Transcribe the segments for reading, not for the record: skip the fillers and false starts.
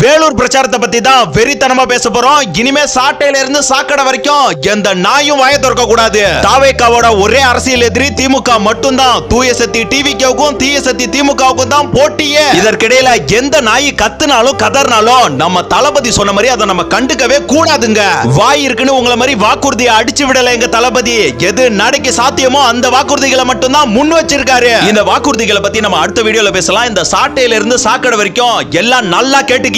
வேலூர் பிரச்சாரத்தை பத்தி தான் வெறித்தனமா பேச போறோம். இனிமே சாட்டையில இருந்து சாக்கடை வரைக்கும் எந்த நாயும் வாய திறக்க கூடாது. தாவேக்காவோட ஒரே அரசியல் எதிரி திமுக மட்டும்தான். தூய சக்தி டிவிக்கும் தீய சக்தி திமுகவுக்கும் தான் போட்டியே. இதற்கிடையில எந்த நாய் கத்துனாலும் கதர்னாலும் நம்ம தளபதி சொன்ன மாதிரி அதை நம்ம கண்டுக்கவே கூடாதுங்க. வாய் இருக்குன்னு உங்களை மாதிரி வாக்குறுதியை அடிச்சு விடல எங்க தளபதி. எது நடைக்கு சாத்தியமோ அந்த வாக்குறுதிகளை மட்டும் தான் முன் வச்சிருக்காரு. இந்த வாக்குறுதிகளை பத்தி நம்ம அடுத்த வீடியோல பேசலாம். இந்த சாட்டையில இருந்து சாக்கடை வரைக்கும் எல்லாம் நல்லா கேட்டுக்கீங்க.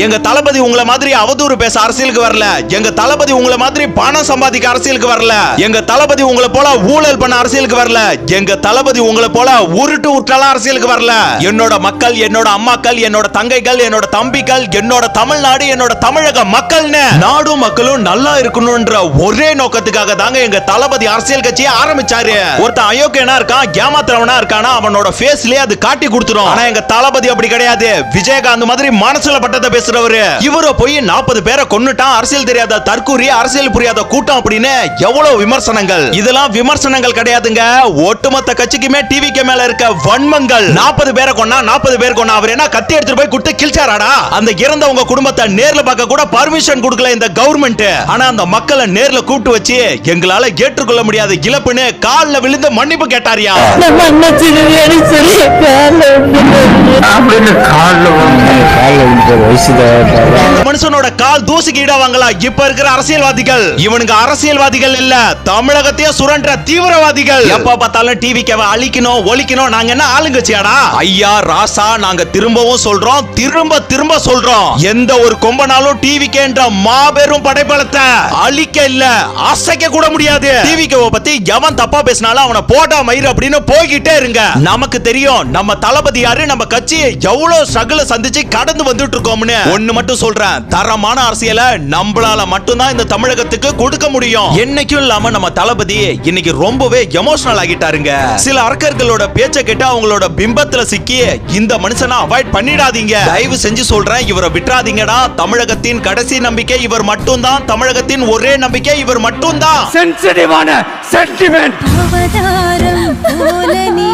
எங்க தளபதி உங்களை மாதிரி அவதூறு பேச அரசியலுக்கு வரல. எங்க தளபதி உங்களை மாதிரி பணம் சம்பாதிக்க அரசியலுக்கு வரல. எங்க தளபதி உங்களை போல ஊழல் பண்ண அரசியலுக்கு வரல. எங்க தளபதி உங்களை போல உருட்டு உருட்டலாம் அரசியலுக்கு வரல. என்னோட மக்கள், என்னோட அம்மாக்கள், என்னோட தங்கைகள், என்னோட தம்பிகள், என்னோட தமிழ்நாடு, என்னோட தமிழக மக்கள்னு நாடும் மக்களும் நல்லா இருக்கணும்ன்ற ஒரே நோக்கத்துக்காக தாங்க எங்க தளபதி அரசியல் கட்சியை ஆரம்பிச்சாரு. ஒருத்தன் அயோக்கியனா இருக்கான், ஏமாத்துறவனா இருக்கானா அவனோட ஃபேஸ்லயே அது காட்டி கொடுத்துரும். ஆனா எங்க தளபதி அப்படி கிடையாது. விஜயகாந்த் மாதிரி மனசுல பட்டத்தை பேசுறவரு. இவரை போய் 40 பேரை கொன்னுட்டான், அரசியல் தெரியாத தற்கூரி, அரசியல் புரியாத கூட்டம் அப்படின்னு எவ்வளவு விமர்சனங்கள். இதெல்லாம் விமர்சனங்கள் கிடையாதுங்க. ஒட்டுமொத்த கட்சிக்குமே டிவிக்கு மேல இருக்க வன்மங்கள். 40 பேரை கொன்னா 40 பேர் கொன்னா அவர் என்ன கத்தி எடுத்துட்டு போய் குட்டு கிழிச்சாராடா? அந்த இறந்தவங்க குடும்பத்தை நேர்ல பார்க்க கூட பர்மிஷன் கொடுக்கல இந்த கவர்மெண்ட். ஆனா அந்த மக்களை நேர்ல கூப்பிட்டு வச்சு எங்களால ஏற்றுக்கொள்ள முடியாத இழப்புன்னு கால்ல விழுந்து மன்னிப்பு கேட்டாரியா. மனுஷனோட கால் தூசிக்கு ஈடாவாங்களா இப்ப இருக்கிற அரசியல்வாதிகள்? இவனுங்க அரசியல்வாதிகள் இல்ல, தமிழகத்தையே சுரண்ட தீவிரவாதிகள். எப்ப பார்த்தாலும் டிவிக்கு அழிக்கணும் ஒழிக்கணும். நாங்க என்ன ஆளுங்கட்சியாடா? ஐயா ராசா, நாங்க திரும்பவும் சொல்றோம், திரும்ப திரும்ப சொல்றோம், எந்த ஒரு கொம்பனாலும் டிவிக்கு என்ற மாபெரும் படைப்பலத்தை அழிக்க இல்ல அசைக்க கூட முடியாது. டிவிக்கு பத்தி எவன் தப்பா பேசினாலும் அவனை போட்டா மயிறு அப்படின்னு போய்கிட்டே இருங்க. நமக்கு தெரியும் நம்ம தளபதி யாரு, நம்ம கட்சி எவ்வளவு ஸ்ட்ரகிள் சந்திச்சு கடந்து வந்துட்டு இருக்கோம்னு. ஒண்ணு மட்டும் சொல்றேன், தரமான அரசியலை நம்மளால மட்டும்தான் இந்த தமிழகத்துக்கு கொடுக்க முடியும். என்னைக்கும் இல்லாம நம்ம தளபதி இன்னைக்கு ரொம்பவே எமோஷனல் ஆகிட்டாருங்க. சில அரக்கர்களோட பேச்ச கேட்டு அவங்களோட பிம்பத்துல சிக்கி இந்த மனுஷனை அவாய்ட் பண்ணிடாதீங்க. தயவு செஞ்சு சொல்றேன், இவரை விட்டுறாதீங்கடா. தமிழகத்தின் கடைசி நம்பிக்கை இவர் மட்டும்தான். தமிழகத்தின் ஒரே நம்பிக்கை இவர் மட்டும்தான். சென்சிட்டிவான சென்டிமென்ட். அவதாரம் போல நீ